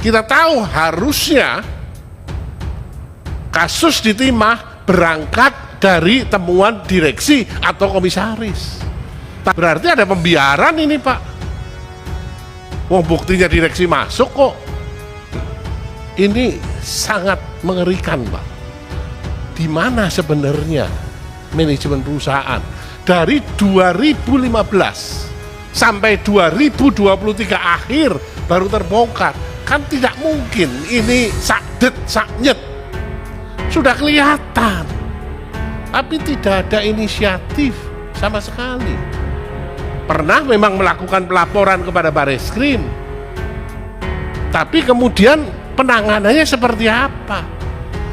Kita tahu harusnya kasus di Timah berangkat dari temuan direksi atau komisaris. Berarti ada pembiaran ini, Pak. Wong buktinya direksi masuk kok. Ini sangat mengerikan, Pak. Di mana sebenarnya manajemen perusahaan? Dari 2015 sampai 2023 akhir baru terbongkar. Kan tidak mungkin ini sakdet saknyet. Sudah kelihatan. Tapi tidak ada inisiatif sama sekali. Pernah memang melakukan pelaporan kepada Bareskrim. Tapi kemudian penanganannya seperti apa?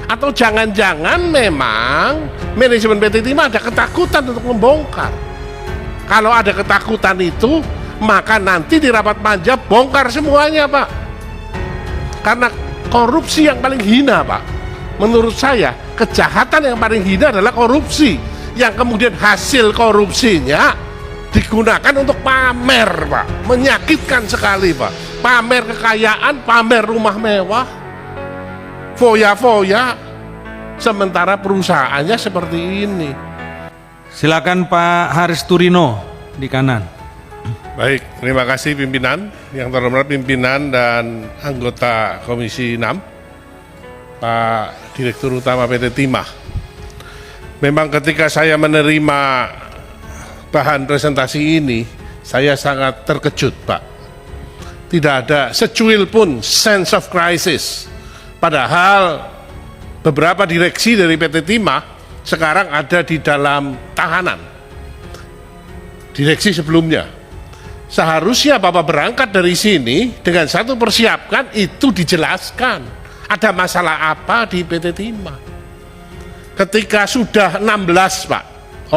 Atau jangan-jangan memang manajemen PT Timah ada ketakutan untuk membongkar. Kalau ada ketakutan itu, maka nanti di rapat panja bongkar semuanya, Pak. Karena korupsi yang paling hina, Pak. Menurut saya, kejahatan yang paling hina adalah korupsi. Yang kemudian hasil korupsinya digunakan untuk pamer, Pak. Menyakitkan sekali, Pak. Pamer kekayaan, pamer rumah mewah, foya-foya, sementara perusahaannya seperti ini. Silakan Pak Haris Turino di kanan. Baik, terima kasih pimpinan, yang terhormat pimpinan dan anggota Komisi 6, Pak Direktur Utama PT Timah. Memang ketika saya menerima bahan presentasi ini, saya sangat terkejut, Pak. Tidak ada secuil pun sense of crisis. Padahal beberapa direksi dari PT Timah sekarang ada di dalam tahanan. Direksi sebelumnya. Seharusnya Bapak berangkat dari sini dengan satu persiapkan itu dijelaskan. Ada masalah apa di PT Timah? Ketika sudah 16, Pak,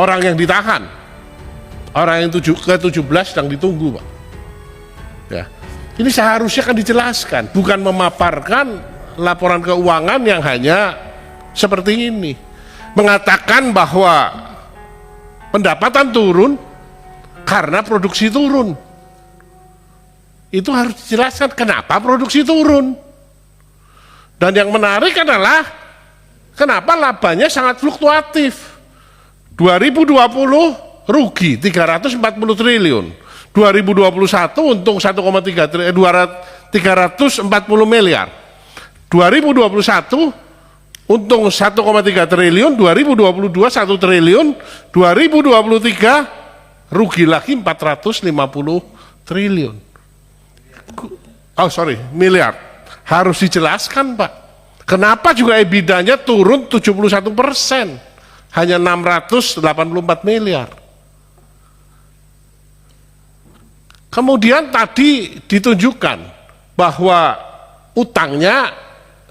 orang yang ditahan. Orang yang ke-17 sedang ditunggu, Pak. Ya. Ini seharusnya kan dijelaskan, bukan memaparkan laporan keuangan yang hanya seperti ini. Mengatakan bahwa pendapatan turun karena produksi turun. Itu harus dijelaskan kenapa produksi turun. Dan yang menarik adalah kenapa labanya sangat fluktuatif. 2020 rugi 340 triliun. 2021 untung 340 miliar. 2021 untung 1,3 triliun, 2022 1 triliun, 2023 rugi lagi 450 triliun. Oh sorry, miliar. Harus dijelaskan, Pak. Kenapa juga EBITDA-nya turun 71%, hanya 684 miliar. Kemudian tadi ditunjukkan bahwa utangnya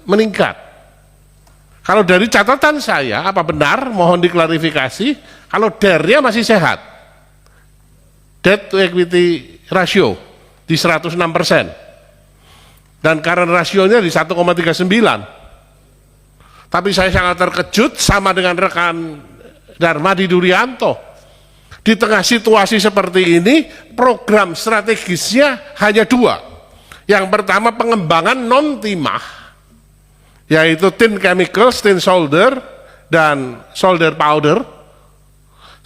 meningkat. Kalau dari catatan saya, apa benar, mohon diklarifikasi, kalau DER-nya masih sehat. Debt to equity ratio di 106%. Dan current rasionya di 1,39. Tapi saya sangat terkejut sama dengan rekan Darmadi Durianto. Di tengah situasi seperti ini, program strategisnya hanya 2. Yang pertama pengembangan non-timah, yaitu tin chemicals, tin solder, dan solder powder,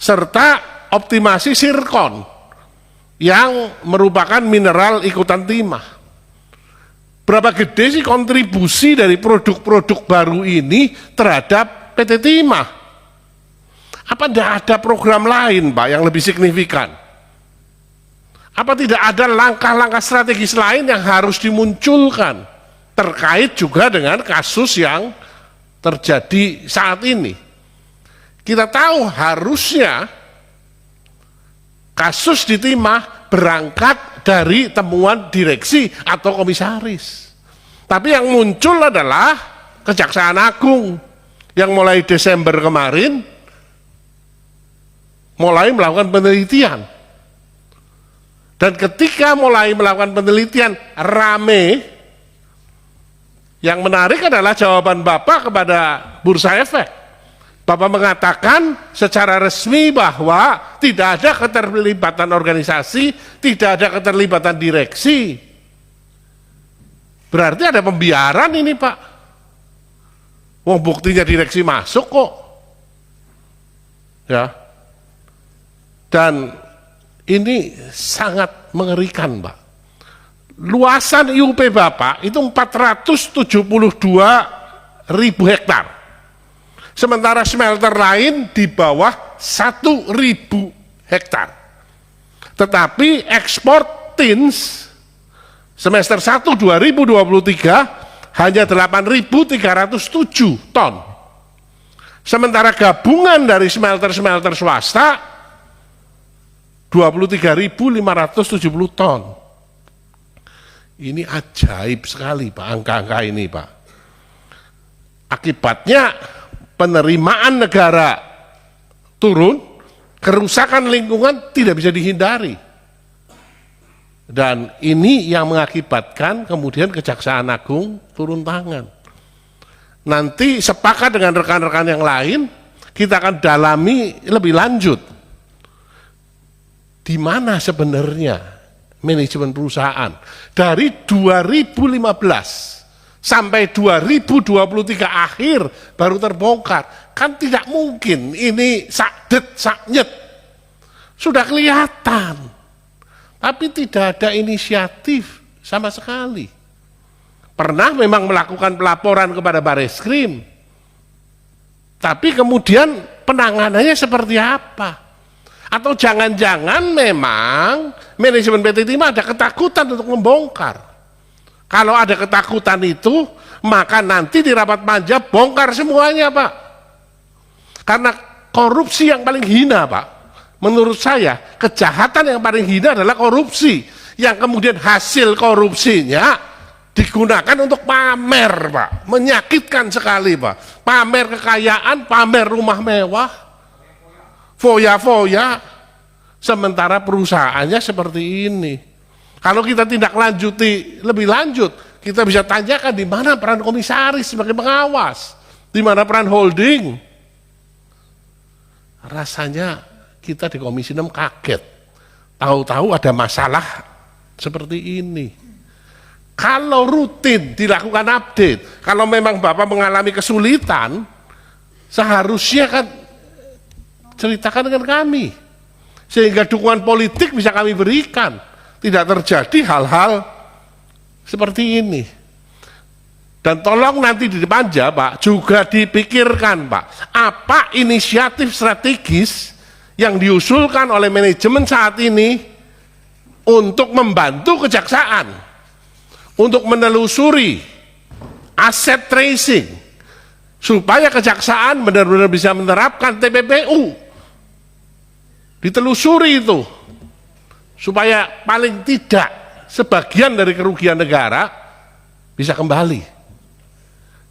serta optimasi zircon, yang merupakan mineral ikutan timah. Berapa gede sih kontribusi dari produk-produk baru ini terhadap PT Timah? Apa tidak ada program lain, Pak, yang lebih signifikan? Apa tidak ada langkah-langkah strategis lain yang harus dimunculkan terkait juga dengan kasus yang terjadi saat ini? Kita tahu harusnya kasus di Timah berangkat dari temuan direksi atau komisaris. Tapi yang muncul adalah Kejaksaan Agung yang mulai Desember kemarin mulai melakukan penelitian. Dan ketika mulai melakukan penelitian rame, yang menarik adalah jawaban Bapak kepada Bursa Efek. Bapak mengatakan secara resmi bahwa tidak ada keterlibatan organisasi, tidak ada keterlibatan direksi. Berarti ada pembiaran ini Pak. Wong buktinya direksi masuk kok. Ya. Dan ini sangat mengerikan Pak. Luasan IUP Bapak itu 472.000 hektar. Sementara smelter lain di bawah 1.000 hektar. Tetapi ekspor tins semester 1 2023 hanya 8.307 ton. Sementara gabungan dari smelter-smelter swasta 23.570 ton. Ini ajaib sekali Pak, angka-angka ini Pak. Akibatnya penerimaan negara turun, kerusakan lingkungan tidak bisa dihindari. Dan ini yang mengakibatkan kemudian Kejaksaan Agung turun tangan. Nanti sepakat dengan rekan-rekan yang lain, kita akan dalami lebih lanjut. Di mana sebenarnya manajemen perusahaan dari 2015 sampai 2023 akhir baru terbongkar. Kan tidak mungkin ini sakdet saknyet. Sudah kelihatan. Tapi tidak ada inisiatif sama sekali. Pernah memang melakukan pelaporan kepada Bareskrim. Tapi kemudian penanganannya seperti apa? Atau jangan-jangan memang manajemen PT Timah ada ketakutan untuk membongkar. Kalau ada ketakutan itu, maka nanti di rapat panja bongkar semuanya Pak. Karena korupsi yang paling hina Pak. Menurut saya, kejahatan yang paling hina adalah korupsi. Yang kemudian hasil korupsinya digunakan untuk pamer Pak. Menyakitkan sekali Pak. Pamer kekayaan, pamer rumah mewah. Foya-foya, sementara perusahaannya seperti ini. Kalau kita tindak lanjuti lebih lanjut, kita bisa tanyakan di mana peran komisaris sebagai pengawas, di mana peran holding. Rasanya kita di Komisi 6 kaget, tahu-tahu ada masalah seperti ini. Kalau rutin dilakukan update, kalau memang Bapak mengalami kesulitan, seharusnya kan ceritakan dengan kami, sehingga dukungan politik bisa kami berikan, tidak terjadi hal-hal seperti ini. Dan tolong nanti di panja Pak, juga dipikirkan Pak, apa inisiatif strategis yang diusulkan oleh manajemen saat ini untuk membantu kejaksaan, untuk menelusuri aset tracing, supaya kejaksaan benar-benar bisa menerapkan TPPU. Ditelusuri itu, supaya paling tidak sebagian dari kerugian negara bisa kembali.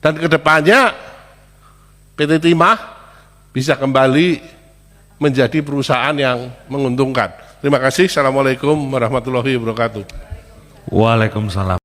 Dan kedepannya PT Timah bisa kembali menjadi perusahaan yang menguntungkan. Terima kasih. Assalamualaikum warahmatullahi wabarakatuh. Waalaikumsalam.